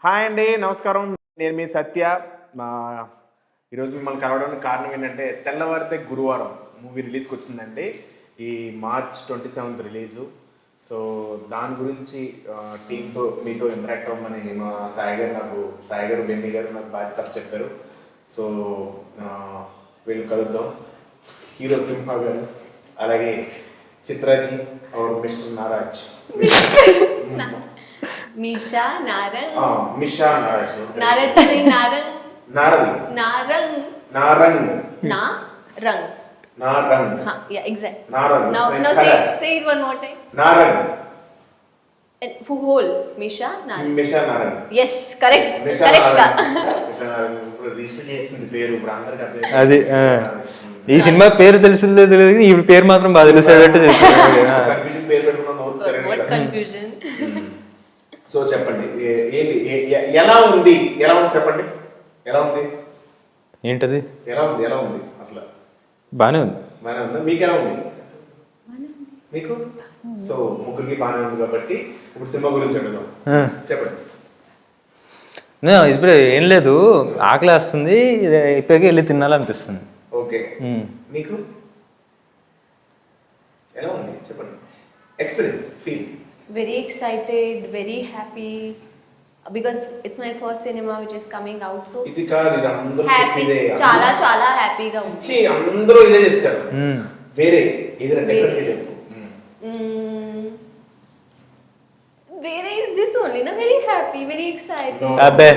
Hi అండి, నమస్కారం. నేను మీ సత్య. ఈరోజు మిమ్మల్ని కలవడానికి కారణం ఏంటంటే తెల్లవారితే గురువారం మూవీ రిలీజ్కి వచ్చిందండి. ఈ మార్చ్ 27 రిలీజు. సో దాని గురించి టీంతో మీతో ఇంటరాక్ట్ అవ్వమని మా సాయి గారు బెన్నీ గారు నాకు బాగా స్టఫ్ చెప్పారు. సో వీళ్ళు కలుద్దాం. హీరో సింహ గారు, అలాగే చిత్రాజీ और మిస్టర్ నారాజ్. मिशा नारंग मिशा नाराज नारज नहीं नारंग नारंग नारंग नारंग नारंग नारंग हाँ yeah exact Narang now say it one more time Narang and full whole Misha Narang Narang yes correct Misha correct గా मिशा नारंग ఇప్పుడు రిజిస్టర్ చేసింది పేరు ఇప్పుడు అందరికీ అర్థం. అది ఈ సినిమా పేరు తెలిసిందే తెలియదు, ఈ పేరు మాత్రం బాగా తెలిసేటట్టు కన్ఫ్యూజన్ పేరు పెట్టుకున్నాను. what confusion. సో చెప్పండి, ఎలా ఉంది చెప్పండి. ఎలా ఉంది ఏంటది? ఎలా ఉంది అసలు? బానే ఉంది. బానే ఉందా? మీకు ఎలా ఉంది? మీకు సో ముగ్గురికి బానే ఉంది కాబట్టి ఇప్పుడు సినిమా గురించి అడుగుదాం. చెప్పండి. ఇప్పుడు ఏం లేదు, ఆకలి వేస్తుంది, ఇప్పటికే వెళ్ళి తినాలనిపిస్తుంది. ఓకే, మీకు ఎలా ఉంది చెప్పండి, experience, feel? Very excited, very happy because it's my first cinema which is coming out, so ఇది కాదు, ఇది అందరూ happy, చాలా చాలా హ్యాపీగా ఉంది. అందరూ ఇదే చెప్తారు. వేరే ఏదైనా డిఫరెంట్ గా చెప్పు. వేరే is this only na, very happy, very excited. అబ్బే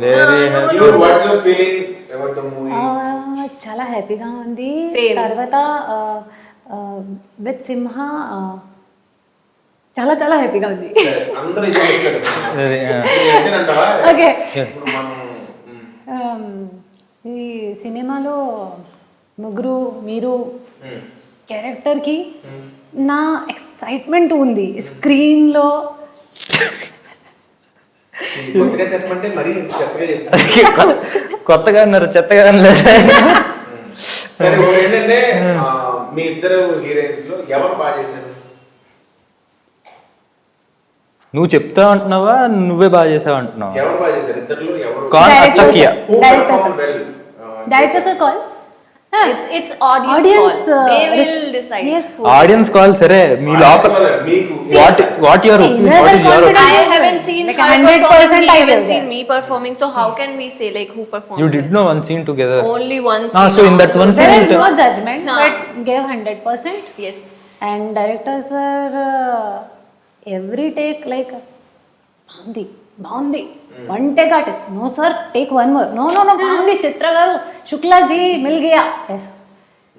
very happy. Watts your feeling about the movie? చాలా హ్యాపీగా ఉంది. Same. తర్వాత విత్ సింహ చాలా చాలా హ్యాపీగా ఉంది. అందరూ ఇదే చెప్తారు. ఓకే, ఇప్పుడు మనం ఈ సినిమాలో ముగ్గురు మీరు క్యారెక్టర్కి నా ఎక్సైట్మెంట్ ఉంది స్క్రీన్లో. కొత్తగా చెప్పమంటే మరీ చెత్తగా చెప్తారు. కొత్తగా అన్నారు, చెత్తగా అనలేదు. సరే, ఏంటంటే మీ ఇద్దరు హీరోయిన్స్ లో ఎవరు బాగా చేశారు? నువ్వు చెప్తా అంటున్నావా, నువ్వే బాగా చేసావు అంటున్నావా? ఎవరు బాగా చేశారు ఇద్దరులో? ఎవరు director sir call, It's audience call. They will decide. Yes. Audience call. సరే, మీ లోపల what your I haven't seen like her 100% performing. I I haven't will seen get. me performing. So how can we say like who performed? You did no one scene together. Only one Ah, scene. so in that one there scene is no judgment, No. but gave 100%. Yes. And director sir every take like బాగుంది one take artist, no sir take one more, no బాగుంది చిత్ర గారు, Shuklaji mill Gaya.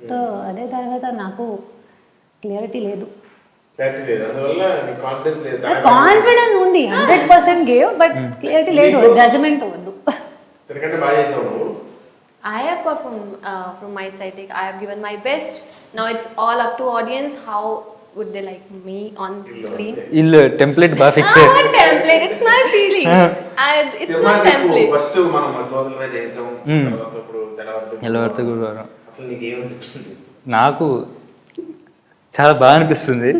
So అదే తర్వాత నాకు clarity లేదు, confidence ఉంది 100% gave, but clarity లేదు, judgement వద్దు. I have performed from my side. Like, I have given my best. Now it's all up to audience. How would they like me on screen? ఇల్లు template బాగా fix Ah, what template? It's my feelings. It's not template. First మనం తోదలరా చేసాం, తర్వాత ఇప్పుడు తెల్లవారితే గురువారం. అసలు నీకు ఏమనిపిస్తుంది? నాకు చాలా బాగా అనిపిస్తుంది.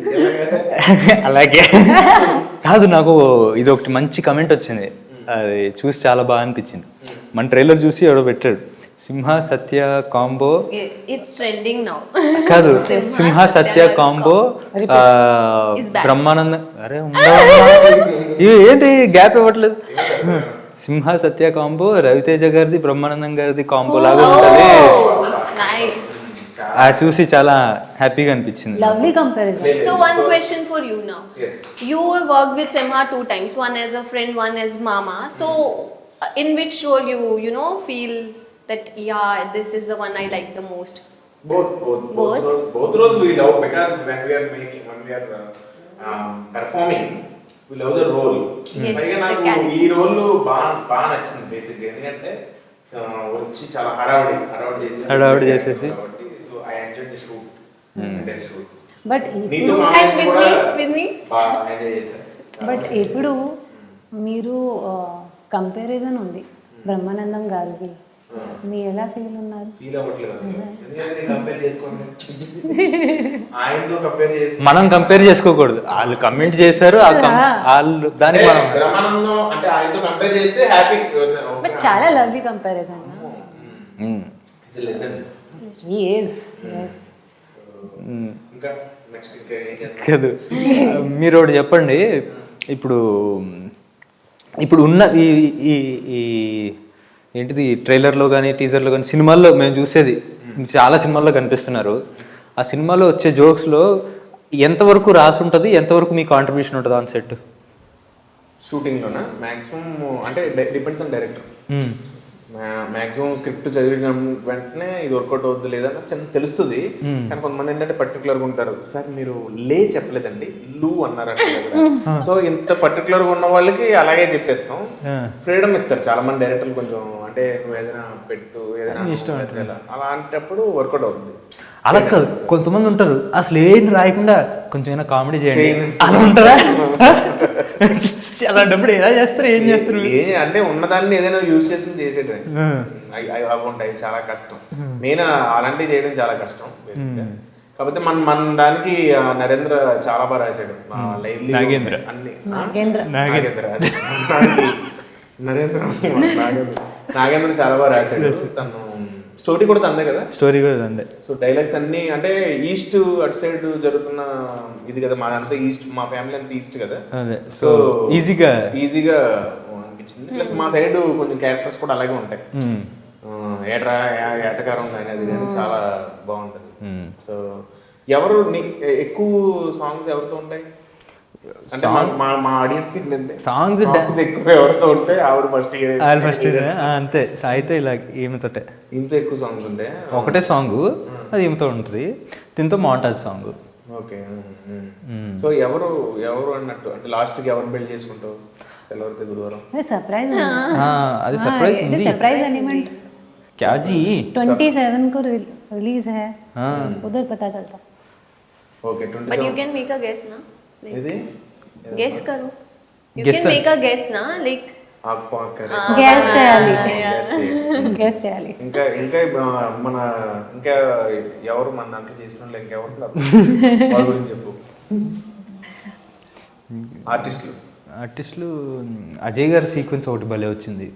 అలాగే కాదు, నాకు ఇది ఒకటి మంచి కమెంట్ వచ్చింది, అది చూసి చాలా బాగా అనిపించింది. మన ట్రైలర్ చూసి ఎవడో పెట్టాడు, సింహ సత్య కాంబో. It's trending now. కాదు, సింహ సత్య కాంబో Is back. బ్రహ్మానందం. అరే ఏంటి గ్యాప్ ఇవ్వట్లేదు. సింహ సత్య కాంబో రవితేజ గారిది బ్రహ్మానందం గారిది కాంబో లాగా ఉంటది. Nice. అది చూసి చాలా హ్యాపీగా అనిపించింది. Lovely comparison. So one question for you now. Yes. You have worked with Simha 2 times. One as a friend, one as mama. So in which role you know feel that yeah, this is the one I like the most? Both roles we love, because when we are performing we love the role. Yes, పైగా నాకు the character. ఈ role బాగా నచ్చింది basic గా, ఎందుకంటే వచ్చి చాలా హడావుడి చేసేసి కాబట్టి so I enjoy the shoot. But నీతో And with me? బాగా ఎంజాయ్ చేశాను. బట్ ఇప్పుడు మీరు కంపారిజన్ ఉంది బ్రహ్మానందం గారిది మీ ఎలా ఫీల్ ఉన్నారు? ఫీల్ అవ్వట్లేదు అసలు, ఎందుకంటే కంపేర్ చేసుకోండి, ఆయనతో కంపేర్ చేసుకో. మనం కంపేర్ చేసుకోకూడదు, వాళ్ళు కమెంట్ చేశారు, వాళ్ళు దానికి మనం బ్రహ్మానందం అంటే ఆయనతో కంపేర్ చేస్తే హ్యాపీ. బట్ చాలా lovely comparison. He is. Yes. ఇంకా నెక్స్ట్ ఇంకా ఏం చేద్దాం? కాదు, మీరు ఒకటి చెప్పండి. ఇప్పుడు ఇప్పుడు ఉన్న ఈ ఈ ఈ ఏంటిది ట్రైలర్లో కానీ టీజర్లో కానీ సినిమాల్లో మేము చూసేది చాలా సినిమాల్లో కనిపిస్తున్నారు. ఆ సినిమాలో వచ్చే జోక్స్లో ఎంతవరకు రాసి ఉంటుంది, ఎంతవరకు మీ కాంట్రిబ్యూషన్ ఉంటుంది ఆన్ సెట్? షూటింగ్లోనా మ్యాక్సిమం అంటే depends on director. Maximum script చదివిన వెంటనే ఇది వర్కౌట్ అవుద్ది లేదా చిన్న తెలుస్తుంది. కానీ కొంతమంది ఏంటంటే పర్టికులర్గా ఉంటారు, సార్ మీరు లే చెప్పలేదండి లు అన్నారంట. సో ఇంత పర్టికులర్గా ఉన్న వాళ్ళకి అలాగే చెప్పేస్తాం, ఫ్రీడమ్ ఇస్తారు చాలా మంది డైరెక్టర్లు. కొంచెం అంటే నువ్వు ఏదైనా పెట్టు, ఏదైనా ఇష్టం అలాంటప్పుడు వర్కౌట్ అవుతుంది. అలా కాదు, కొంతమంది ఉంటారు అసలు ఏం రాయకుండా కొంచెం ఏమైనా కామెడీ చేయండి అలా ఉంటారా? అలాంటప్పుడు ఎలా చేస్తారు, ఏం చేస్తారు? అంటే ఉన్నదాన్ని ఏదైనా యూజ్ చేసి చేసేటవి అవి ఉంటాయి, చాలా కష్టం. మెయిన్ అలాంటివి చేయడం చాలా కష్టం. కాకపోతే మన దానికి నరేంద్ర చాలా బాగా రాశాడు. నాగేంద్ర అన్ని నాగేంద్ర చాలా బాగా రాశాడు. తను స్టోరీ కూడా తందే కదా, స్టోరీ కూడా తందే. సో డైలాగ్స్ అన్ని అంటే ఈస్ట్ అటు సైడ్ జరుగుతున్న ఇది కదా, మాదంతా ఈస్ట్, మా ఫ్యామిలీ అంతా ఈస్ట్ కదా. సో ఈజీగా అనిపించింది. ప్లస్ మా సైడ్ కొంచెం క్యారెక్టర్స్ కూడా అలాగే ఉంటాయి. ఏటకారం అనేది కానీ చాలా బాగుంటుంది. సో ఎవరు ఎక్కువ సాంగ్స్ ఎవరితో ఉంటాయి అంటే మా ఆడియన్స్ కి సాంగ్స్ ఎక్కువ ఎవరితో ఉంటే ఆవిడ ఫస్ట్ అంతే. అయితే ఇలా ఈమెతోటే ఇంత ఎక్కువ సాంగ్స్ ఉంటాయి. ఒకటే సాంగ్ అది ఈమెతో ఉంటుంది, దీంతో మాంటాజ్ సాంగ్. ఓకే. సో ఎవరు అన్నట్టు అంటే లాస్ట్ కి ఎవరు బిల్డ్ చేసుకుంటావు తెల్లవారితే గురువారం? सरप्राइज అది సర్ప్రైజ్ ఉంది. सरप्राइज एलिमेंट क्या जी 27 को रिलीज है, उधर पता चलता. Okay. But you can make a guess na. ఇది Guess करो. You Guess can make a guess na, like gas చేయాలి, గెస్ చేయాలి. ఇంకా మన ఇంకా ఎవరు మన దాంట్లో చేసిన వాళ్ళు ఇంకెవరు వాళ్ళ గురించి చెప్పు. ఆర్టిస్టులు అజయ్ గారి సీక్వెన్స్ ఒకటి భలే వచ్చింది.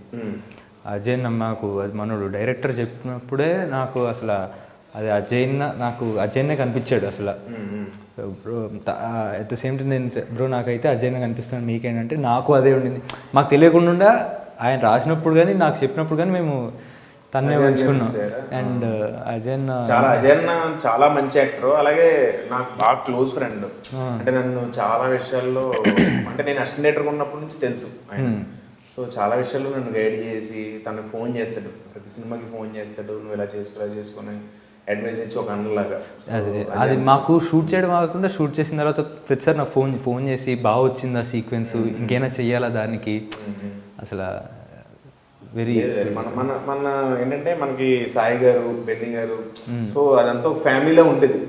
అజయ్ నాకు అది మనోడు డైరెక్టర్ చెప్పినప్పుడే నాకు అసలు అది అజయ్నే కనిపించాడు అసలు. Bro at the same time నేను బ్రో నాకైతే అజయ్నే కనిపిస్తున్నాడు, మీకేంటంటే నాకు అదే ఉండింది. మాకు తెలియకుండా ఆయన రాసినప్పుడు కానీ నాకు చెప్పినప్పుడు కానీ మేము తన్నే ఉంచుకున్నాం. అండ్ అజయ్ చాలా మంచి యాక్టర్, అలాగే నాకు బాగా క్లోజ్ ఫ్రెండ్. అంటే నన్ను చాలా విషయాల్లో అంటే నేను అసిస్టెంట్ డైరెక్టర్ ఉన్నప్పటి నుంచి తెలుసు ఆయన. సో చాలా విషయాల్లో నన్ను గైడ్ చేసి తను ఫోన్ చేస్తాడు, ప్రతి సినిమాకి ఫోన్ చేస్తాడు, నువ్వు ఇలా చేసుకొని అడ్వైస్ ఇచ్చి ఒక అన్నలాగా. అది మాకు షూట్ చేయడం కాకుండా షూట్ చేసిన తర్వాత ప్రతిసారి నాకు ఫోన్ చేసి బాగా వచ్చింది ఆ సీక్వెన్స్, ఇంకేమైనా చెయ్యాలా దానికి, అసలు వెరీ మన ఏంటంటే మనకి సాయి గారు, బెన్నీ గారు, సో అదంతా ఒక ఫ్యామిలీలో ఉండేది.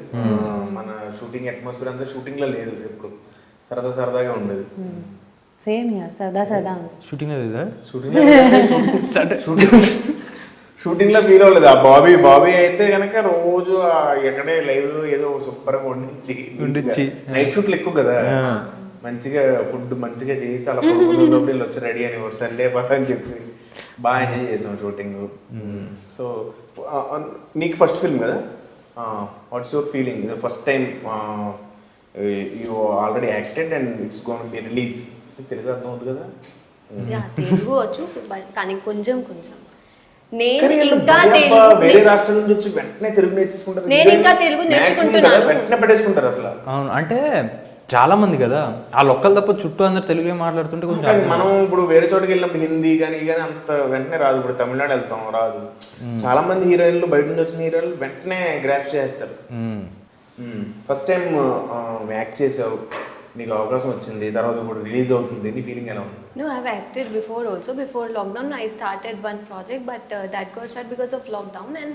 మన షూటింగ్ అట్మాస్ఫియర్ అంతా షూటింగ్ లో లేదు, ఎప్పుడు సరదాగా ఉండేది. సేమ్ యార్, సరదా షూటింగ్ లో లేదా? షూటింగ్ లో ఫీల్ అవ్వలేదు. ఆ బాబీ అయితే కనుక రోజు ఎక్కడే లైవ్ లో ఏదో సూపర్గా వండించి నైట్ షూట్లు ఎక్కువ కదా, మంచిగా ఫుడ్ మంచిగా చేసి అలా లోపల వచ్చి రెడీ అని సండే అని చెప్పి బాగా ఎంజాయ్ చేసాం షూటింగ్. సో నీకు ఫస్ట్ ఫిల్మ్ కదా, what's your feeling? First time you already acted and it's gonna be release. Telugu అర్థం అవుతుంది కదా? తెలుగు వచ్చు కానీ కొంచెం వేరే రాష్ట్రం నుంచి వచ్చి వెంటనే తెలుగు నేర్చుకుంటారు. నేను ఇంకా తెలుగు నేర్చుకుంటున్నాను, వెంటనే పెట్టేసుకుంటారు అసలు. అవును, అంటే చాలా మంది కదా ఆ ఒక్కళ్ళు తప్ప చుట్టూ అందరు తెలుగే మాట్లాడుతుంటే కొంచెం. మనం ఇప్పుడు వేరే చోటుకి వెళ్ళినప్పుడు హిందీ కానీ అంత వెంటనే రాదు. ఇప్పుడు తమిళనాడు వెళ్తాం రాదు. చాలా మంది హీరోయిన్లు బయట నుంచి వచ్చిన హీరోయిన్లు వెంటనే గ్రాఫ్ చేస్తారు. ఫస్ట్ టైం యాక్ట్ చేసావు, నీకు అవకాశం వచ్చింది, తర్వాత ఇప్పుడు రిలీజ్ అవుతుంది, నీ ఫీలింగ్ ఎలా ఉంది? No, I've acted before also. Before lockdown, I started one project, but that got shut because of lockdown, and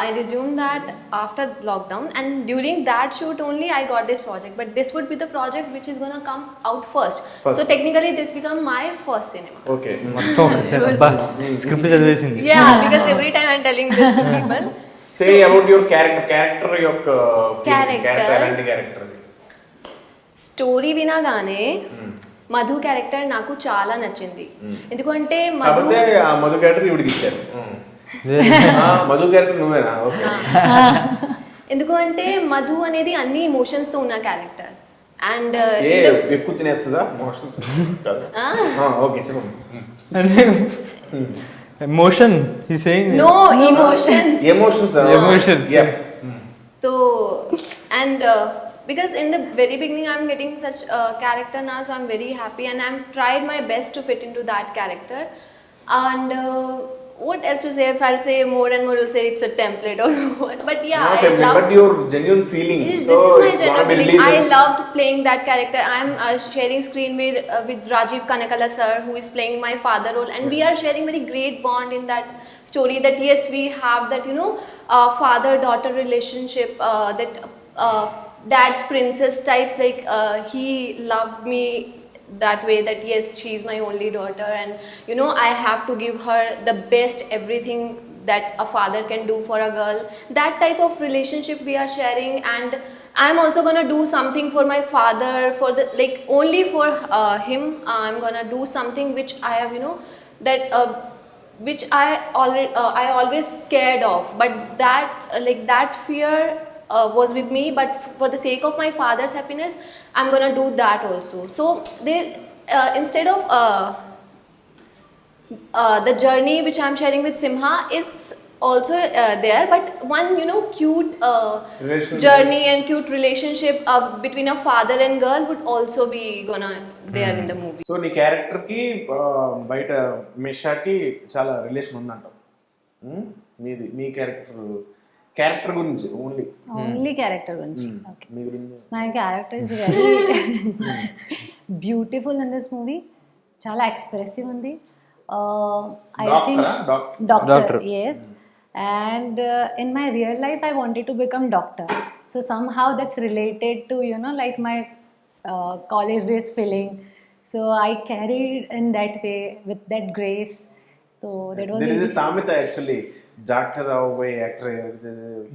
I resumed that after lockdown. And during that shoot only, I got this project. But this would be the project which is gonna come out first. First. So technically, this become my first cinema. Okay. మొత్తం ఒకసారి అబ్బా script చదివేసింది. Yeah, because every time I'm telling this to people. Say about your character యొక్క Character. Character ఎలాంటి character అది? Story వినగానే Madhu character నాకు చాలా నచ్చింది. ఎందుకంటే మధు కాకపోతే ఆ మధు క్యారెక్టర్ ఇవిడికి ఇచ్చారు. మధు క్యారెక్టర్ నువ్వేనా? ఓకే. ఎందుకంటే మధు అనేది అన్ని ఎమోషన్స్ తో ఉన్న క్యారెక్టర్. అండ్ ఎక్కువ తినేస్తుందా మోషన్స్? ఓకే చెప్పండి. ఎమోషన్ ఈ saying no emotions. Emotions. So and because in the very beginning I'm getting such a character now, so I'm very happy and I'm tried my best to fit into that character. And what else to say? If I'll say more and more, will say it's a template or what. But yeah, Not I template, love. but your genuine feeling. This So is my it's gonna genuine be feeling. released. I loved playing that character. I'm sharing screen with Rajiv Kanakala sir, who is playing my father role, and we are sharing very great bond in that story. That yes, we have that father-daughter relationship. That dad's princess types. Like he loved me that way, that yes, she's my only daughter, and I have to give her the best everything that a father can do for a girl. That type of relationship we are sharing, and I'm also gonna do something for my father, for the only for him. I'm gonna do something which I have that which I always scared of, but that that fear was with me, but for the sake of my father's happiness, I'm gonna do that also. So they instead of the journey which I'm sharing with Simha is also there, but one cute Relationship. journey and cute relationship between a father and girl would also be gonna there in the movie. So నీ character కి బయట మిషాకి చాలా relation ఉందంటావు. మీ character గురించి only character గురించి. Okay, మీ గురించి my character is very beautiful in this movie. చాలా ఎక్స్ప్రెసివ్ ఉంది. I think doctor, yes. And in my real life I wanted to become doctor, so somehow that's related to like my college days feeling, so I carried in that way with that grace. So that was there is a samita actually, doctor away actor.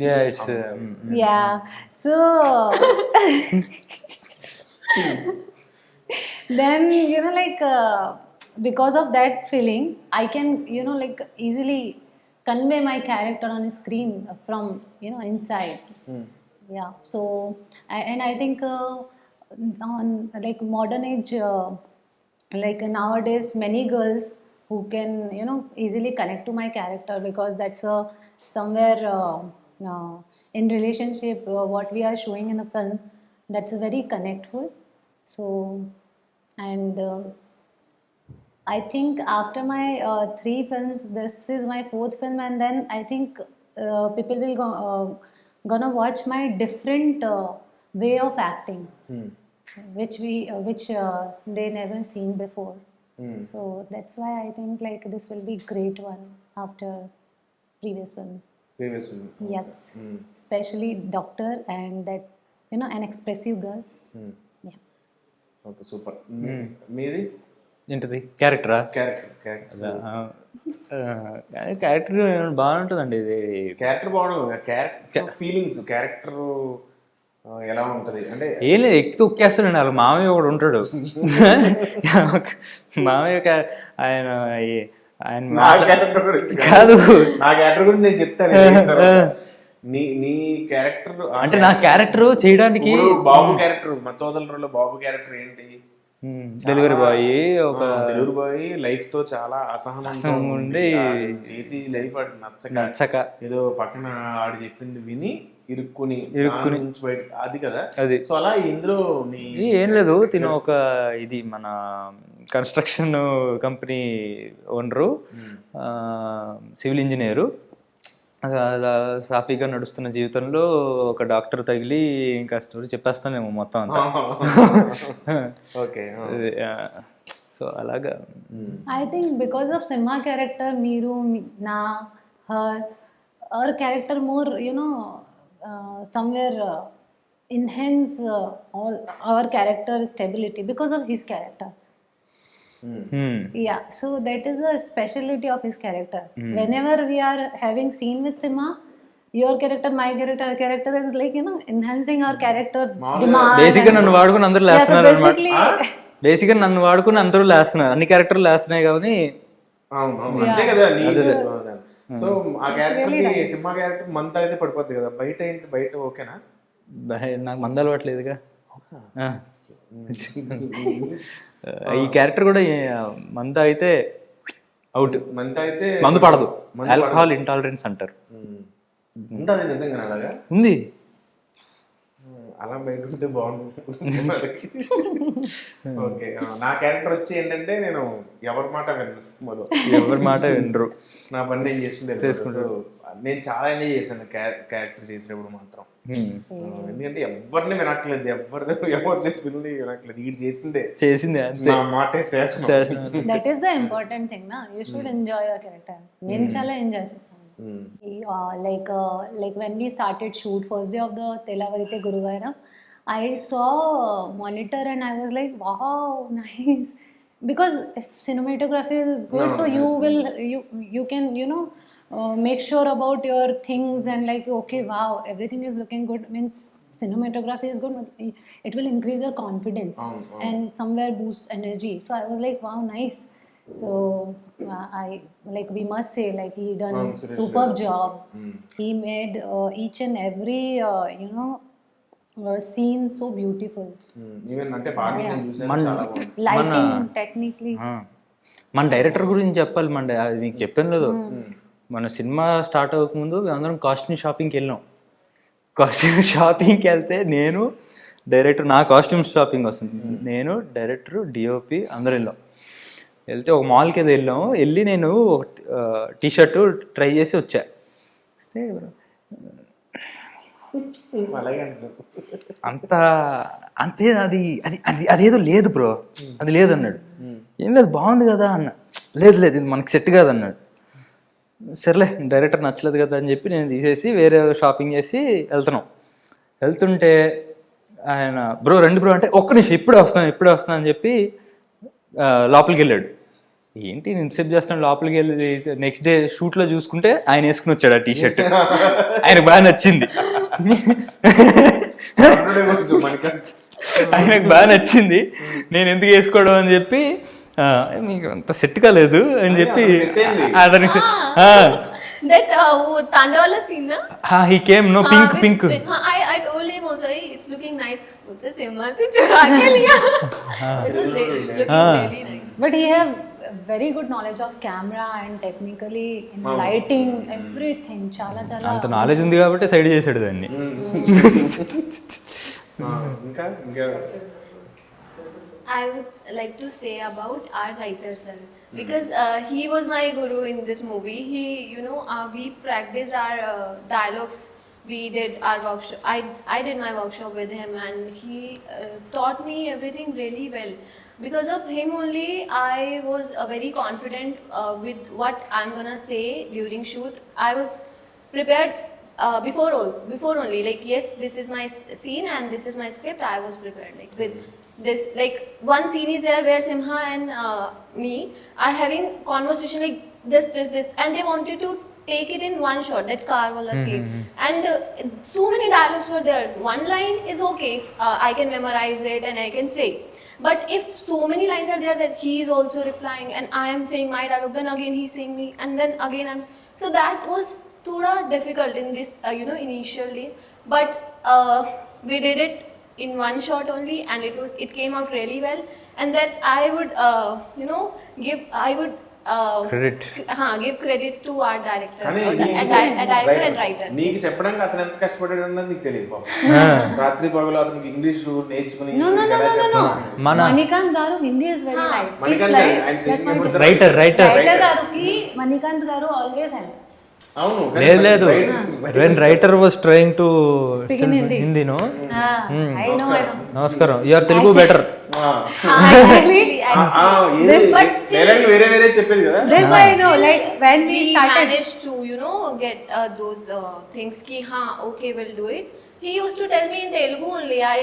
Yeah, it's yeah. So then because of that feeling I can easily convey my character on screen from inside. Yeah, so I think on modern age, nowadays many girls who can easily connect to my character, because that's somewhere in relationship what we are showing in the film, that's very connectful. So and I think after my 3 films, this is my 4th film, and then I think people will gonna watch my different way of acting, which they never seen before. So that's why I think this will be great one after previous film. Yes, especially doctor and that an expressive girl. Yeah. Okay, super. మీది ఏంటిది క్యారెక్టరా? Character బాగుంటుందండి ఇది. Character బాగుంటుంది. Character feelings, character ఎలా ఉంటుంది అంటే ఏం లేదు, ఎక్కి తొక్కేస్తాడండి. వాళ్ళ మామయ్య ఒకడు ఉంటాడు. మామయ్య ఆయన నా క్యారెక్టర్ గురించి కాదు, నా క్యారెక్టర్ గురించి నేను చెప్తాను. నీ క్యారెక్టర్ అంటే నా క్యారెక్టర్ చేయడానికి బాబు క్యారెక్టర్, మత్తోదలలో బాబు క్యారెక్టర్ ఏంటి? డెలివరీ బాయ్, ఒక డెలివరీ బాయ్ లైఫ్ తో చాలా అసహనం ఉండి చేసి లైఫ్ నచ్చక ఏదో పక్కన ఆడు చెప్పింది విని ఇరుక్కుని బయట, అది కదా అది. సో అలా ఇందులో ఏం లేదు, తిను ఒక ఇది మన construction company owner, civil engineer. అలా సాఫీగా నడుస్తున్న జీవితంలో ఒక డాక్టర్ తగిలి ఇంకా స్టోరీ చెప్పేస్తానేమో మొత్తం అంతా. ఓకే. సో అలాగా I think because of Simha character, Meeru, Na, her character more, somewhere enhance all our character stability because of his character. Yeah, so that is the speciality of his character. Whenever we are having scene with Simha, your character, my character is like, enhancing our character demand. బేసిక్గా నన్ను వాడుకుని అందరూ Yeah, so లేస్తున్నారు అనమాట. basically, బేసిక్గా నన్ను వాడుకుని అందరూ లేస్తున్నారు, అన్ని క్యారెక్టర్లు లేస్తున్నాయి కానీ అవును అంతే కదా. సో ఆ క్యారెక్టర్ కి సింహ క్యారెక్టర్ మంత అయితే పడిపోద్ది కదా. బయట ఏంటి, బయట ఓకేనా? నాకు మంద అలవాట్లేదుగా. ఈ క్యారెక్టర్ కూడా మంద అయితే అవుట్, మంత అయితే మందు పడదు, ఆల్కహాల్ ఇంటాలరెన్స్ అంటారు. ఉందా అది నిజంగా అలాగా? ఉంది. అలా బయట ఉంటే బాగుంటుంది. ఓకే. నా క్యారెక్టర్ వచ్చి ఏంటంటే నేను ఎవరి మాట వినను సినిమాలో. ఎవరి మాట వినరు, నా పని నేను చేసుకుంటాను. నేను చాలా ఎంజాయ్ చేశాను క్యారెక్టర్ చేసినప్పుడు మాత్రం. ఎందుకంటే ఎవరిని వినట్లేదు, ఎవరు చెప్పింది వినట్లేదు, వీడు చేసిందే నా మాటే శాసనం. that is the important thing, na. You should enjoy your character. నేను చాలా ఎంజాయ్ చేస్తాను. Like when we started shoot first day of the Telavarite Guruvaram, I saw monitor and I was like, wow, nice. Because if cinematography is good, so you can make sure about your things and like, okay, wow, everything is looking good, means cinematography is good, it will increase your confidence and somewhere boost energy. So I was like, wow, nice. So I like, we must say, like, he done superb job. He made each and every scene so beautiful. Even అంటే పాటలు నేను చూసాను, చాలా బాగుంది. Lighting technically. మన director గురించి చెప్పాలి. అది మీకు చెప్పాను లేదు, మన సినిమా స్టార్ట్ అవ్వకముందు అందరం కాస్ట్యూమ్ షాపింగ్కి వెళ్ళాం. కాస్ట్యూమ్ షాపింగ్కి వెళ్తే నేను డైరెక్టర్, నా కాస్ట్యూమ్ షాపింగ్ వస్తుంది, నేను డైరెక్టర్, డిఓపి అందరూ వెళ్ళాం. వెళ్తే ఒక మాల్కి ఏదో వెళ్ళాము. వెళ్ళి నేను టీ షర్టు ట్రై చేసి వచ్చా. వస్తే అంతే అది అది అది అదేదో లేదు బ్రో, అది లేదు అన్నాడు. ఏం లేదు, బాగుంది కదా అన్న. లేదు ఇది మనకి సెట్ కాదు అన్నాడు. సర్లే, డైరెక్టర్ నచ్చలేదు కదా అని చెప్పి నేను తీసేసి వేరే షాపింగ్ చేసి వెళ్తుంటే ఆయన బ్రో రండి బ్రో అంటే, ఒక్క నిమిషం ఇప్పుడే వస్తాను అని చెప్పి లోపలికి వెళ్ళాడు. ఏంటి నేను ఇన్సెప్ట్ చేస్తాను, లోపలికి వెళ్ళి నెక్స్ట్ డే షూట్లో చూసుకుంటే ఆయన వేసుకుని వచ్చాడు ఆ టీ షర్ట్. ఆయనకు బాగా నచ్చింది, నేను ఎందుకు వేసుకోవడం అని చెప్పి, మీకు అంత సెట్ కాలేదు అని చెప్పి అతనికి that Tandawala scene, na? he came, no, pink. I told him also, hey, it's looking nice. Uthe Simha se chura ke liya. It was looking really nice. But he have very good knowledge of camera and technically in lighting, everything. Chala అంత knowledge ఉంది కాబట్టి side చేసాడు దాన్ని. ఇంకా I would like to say about our writer sir, because he was my guru in this movie. He, we practiced our dialogues. We did our workshop. I did my workshop with him, and he taught me everything really well. Because of him only, I was very confident with what I'm gonna say during shoot. I was prepared before only. Like, yes, this is my scene and this is my script. I was prepared, like, with this, like, one scene is there where Simha and me are having conversation like this, and they wanted to take it in one shot, that car wala scene. And so many dialogues were there. One line is okay if I can memorize it and I can say. But if so many lines are there that he is also replying and I am saying my dialogue, then again he's saying me, and then again I'm... So that was thoda difficult in this, initially. But we did it in one shot only, and it came out really well. And that's, I would give credits to our director, director and writer. నీకు చెప్పడానికి అతను ఎంత కష్టపడ్డాడు అన్నది నీకు తెలియదు పాపం. రాత్రి పగలు అతనికి ఇంగ్లీష్ నేర్చుకుని No. Manikant garu Hindi is very nice. Manikant He's like, and that's my writer writer garu ki Manikant garu always help. అవును లేదు లేదు when writer was trying to Speak in Hindi. Hindi no I know. నమస్కారం you are Telugu better Actually, But still- వేరే వేరే చెప్పేది కదా. that's why I know. Like when we we started, managed to get those things ki ha okay we'll do it. He used to tell me in Telugu only. I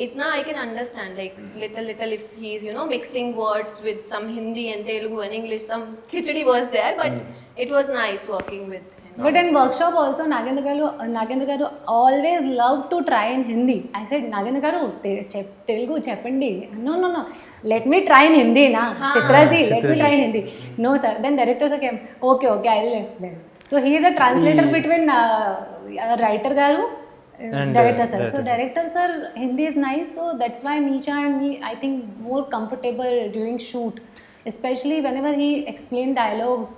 itna I can understand like little if he's mixing words with some Hindi and Telugu and English, some khichdi was there, but it was nice working with him. but in workshop also Nagendra garu always loved to try in Hindi. I said, Nagendra garu Telugu cheppandi. No, let me try in Hindi na. Chitra ji, let me try in Hindi. No sir. Then director sir came, okay I will explain. So he is a translator between writer garu And, director sir. So director. director sir Hindi is nice, so that's why Meecha and me I think more comfortable during shoot, especially whenever he explain dialogues,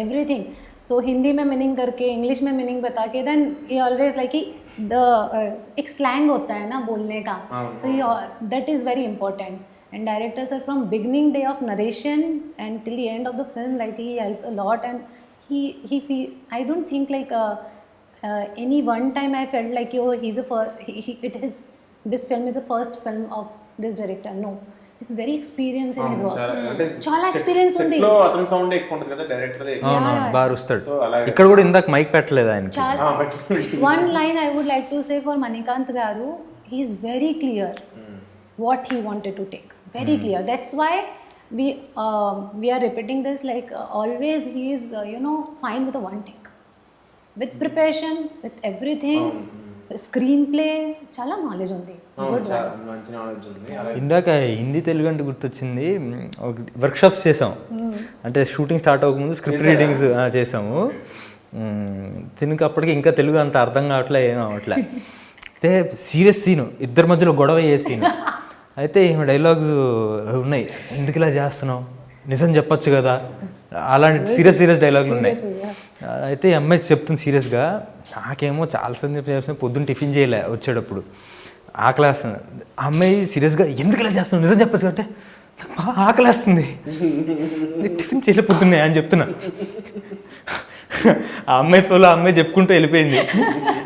everything. So Hindi में meaning करके English में meaning बता के then he always like कि the एक slang होता है ना बोलने का, so he that is very important. And director sir from beginning day of narration and till the end of the film, like he helped a lot. And he feel, I don't think like any one time I felt like he's a this film is the first film of this director. No, he's very experienced in his work. చాలా experience ఉంది. Set లో అతని sound ఎక్కువ ఉంటుంది కదా director they. అవునవును బాగా అరుస్తాడు. So, అలాగే. ఇక్కడ కూడా ఇందాక మైక్ పెట్టలేదు ఆయనకి. చాలా one line I would like to say for Manikant garu, he is very clear what he wanted to take, very clear. That's why we are repeating this, like always he is fine with a one take, with preparation, with everything. Screenplay చాలా knowledge ఉంది. Good one. మంచి knowledge ఉంది. అలాగే ఇందాక హిందీ తెలుగు అంటే గుర్తొచ్చింది. Workshops చేసాం, అంటే షూటింగ్ స్టార్ట్ అవ్వకముందు స్క్రిప్ట్ రీడింగ్స్ చేసాము. తినక అప్పటికి ఇంకా తెలుగు అంత అర్థం కావట్లే, ఏం అవట్లే. అయితే సీరియస్ సీను, ఇద్దరి మధ్యలో గొడవ అయ్యే సీను. అయితే ఈమె డైలాగ్స్ ఉన్నాయి, ఎందుకు ఇలా చేస్తున్నావు, నిజం చెప్పొచ్చు కదా, అలాంటి సీరియస్ డైలాగులు ఉన్నాయి. అయితే ఈ అమ్మాయి చెప్తుంది సీరియస్గా, నాకేమో చాలాసార్లు చెప్పిన పొద్దున్న టిఫిన్ చేయలే, వచ్చేటప్పుడు ఆకలేస్తుంది. ఆ అమ్మాయి సీరియస్గా ఎందుకు ఇలా చేస్తున్నావు, నిజం చెప్పచ్చు అంటే నాకు ఆకలేస్తుంది, టిఫిన్ చేయలే పొద్దున్నే అని చెప్తున్నా. ఆ అమ్మాయి ఫ్లోలో ఆ అమ్మాయి చెప్పుకుంటూ వెళ్ళిపోయింది,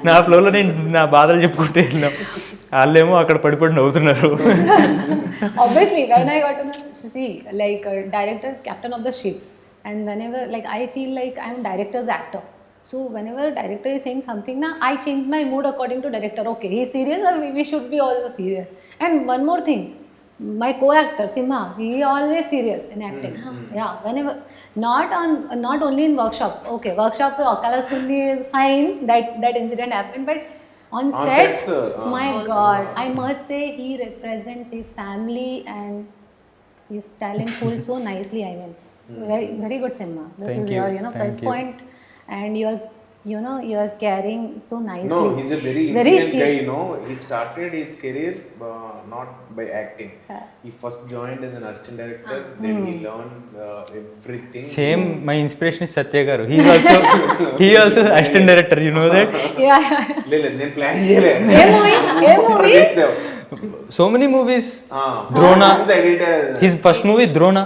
నా ఫ్లోలో నేను నా బాధలు చెప్పుకుంటూ వెళ్ళినాం. వాళ్ళేమో అక్కడ పడిపడి నవ్వుతున్నారు. Obviously, when I got to know, see, like director is captain of the ship, and whenever like I feel like I'm director's actor. So whenever director is saying something, na I change my mood according to director. Okay, he's serious, or we should be also serious. And one more thing, my co-actor Simha, he always serious in acting. Yeah, whenever not only in workshop. Okay, workshop Okalastundi is fine. That incident happened, but on set, sets, my God, I must say he represents his family and his talent pool so nicely. I mean, very good, Simha. This Thank is you. your Thank plus you. point, and you're carrying so nicely. No, he's a very intelligent guy, He started his career not by acting. He first joined as an assistant director, then he learned everything. Same my inspiration is Satya garu. He also assistant director, you know that. Yeah. లేదు నేను plan చేయలేదు. ఏ movie? So many movies. Drona, editor. His first movie Drona.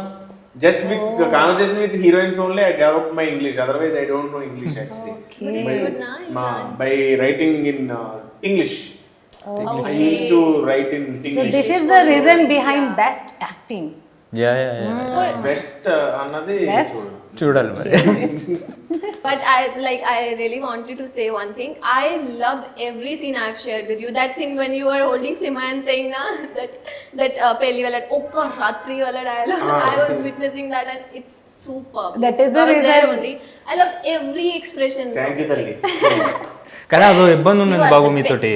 Just with conversation with heroines only, I developed my English. Otherwise, I don't know English actually. But it's good na. By writing in English. I used to write in So English. this is the reason behind best acting. Yeah Best అన్నది Best? చూడు. చూడాలి మరి. But I really wanted to say one thing. I loved every scene I've shared with you. That scene when you were holding Sima and saying na that pehli wala okka ratri wala dialogue. I was witnessing that and it's superb. That is the I was there reason. only. I love every expression. Thank you, తల్లి. కానీ అదో ఇబ్బంది ఉన్నది You are Babu the మీతోటి.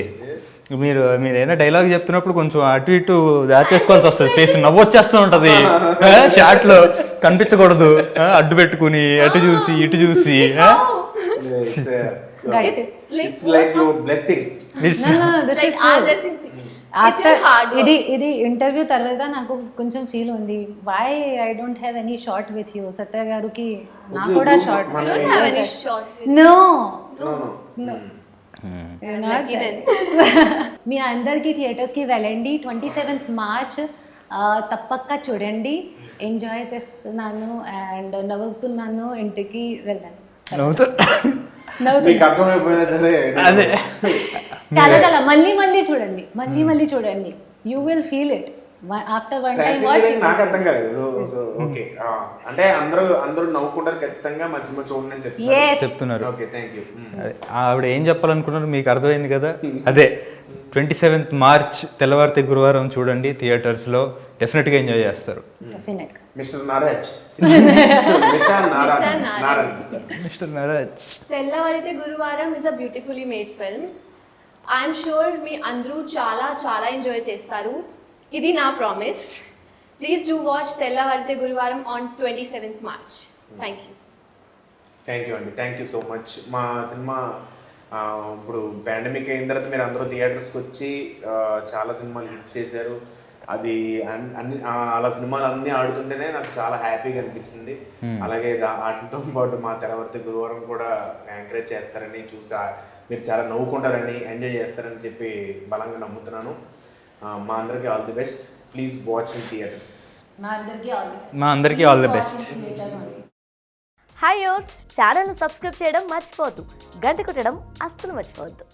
మీరు ఏదైనా dialogue చెప్తున్నప్పుడు కొంచెం అటు ఇటు దాచేసుకోవాల్సి వస్తుంది, ఫేస్ నవ్వు వచ్చేస్తూ ఉంటది షార్ట్ లో, కనిపించకూడదు, అడ్డు పెట్టుకుని అటు చూసి ఇటు చూసి. It's like your blessings. It's No, this Like is our true. blessing. It's After your hard work. ఇది ఇంటర్వ్యూ తర్వాత నాకు కొంచెం ఫీల్ ఉంది, why I don't have any short with you. Satya గారికి నాకు కూడా short. You don't have any short with no No. lucky then. మీ అందరికీ థియేటర్స్కి వెళ్ళండి. 27th మార్చ్ తప్పక చూడండి. ఎంజాయ్ చేస్తున్నాను అండ్ నవ్వుతున్నాను, ఇంటికి వెళ్ళాను. నవ్వుతూ నవ్వుతుంది. మీకు అర్థమైపోయినా సరే అదే చాలా చాలా మళ్ళీ చూడండి you will feel it after one time watch. నాకు అర్థం కాలేదు. సో ఓకే, అంటే అందరూ నవ్వుకుంటారు ఖచ్చితంగా మా సినిమా చూడండి అని చెప్తున్నారు. Okay, thank you. అదే, ఆవిడ ఏం చెప్పాలనుకున్నారు మీకు అర్థమైంది కదా. అదే 27th మార్చ్ తెల్లవారితే గురువారం చూడండి థియేటర్స్లో, డెఫినెట్గా ఎంజాయ్ చేస్తారు. Definite. Mister Naraj mister Naraj. తెల్లవారితే గురువారం is a beautifully made film. I'm sure మీ అందరూ చాలా చాలా ఎంజాయ్ చేస్తారు. ఇది నా ప్రామిస్. ప్లీజ్ డూ వాచ్ తెల్లవారితే గురువారం on 27th March. Thank you. Thank you అండి, థ్యాంక్ యూ సో మచ్. మా సినిమా ఇప్పుడు పాండమిక్ అయిన తర్వాత మీరు అందరూ థియేటర్స్కి వచ్చి చాలా సినిమాలు హిట్ చేశారు. అది అన్ని అలా సినిమాలు అన్నీ ఆడుతుంటేనే నాకు చాలా హ్యాపీగా అనిపించింది. అలాగే వాటితో పాటు మా తెల్లవారితే గురువారం కూడా ఎంకరేజ్ చేస్తారని చూసా, మీరు చాలా నవ్వుకుంటారని ఎంజాయ్ చేస్తారని చెప్పి బలంగా నమ్ముతున్నాను. మా అందరికీ all the best. Please watch in theatres. మా అందరికీ ఆల్ ది బెస్ట్. హాయ్ యోస్, ఛానల్ను సబ్స్క్రైబ్ చేయడం మర్చిపోవద్దు, గంట కొట్టడం అస్సలు మర్చిపోవద్దు.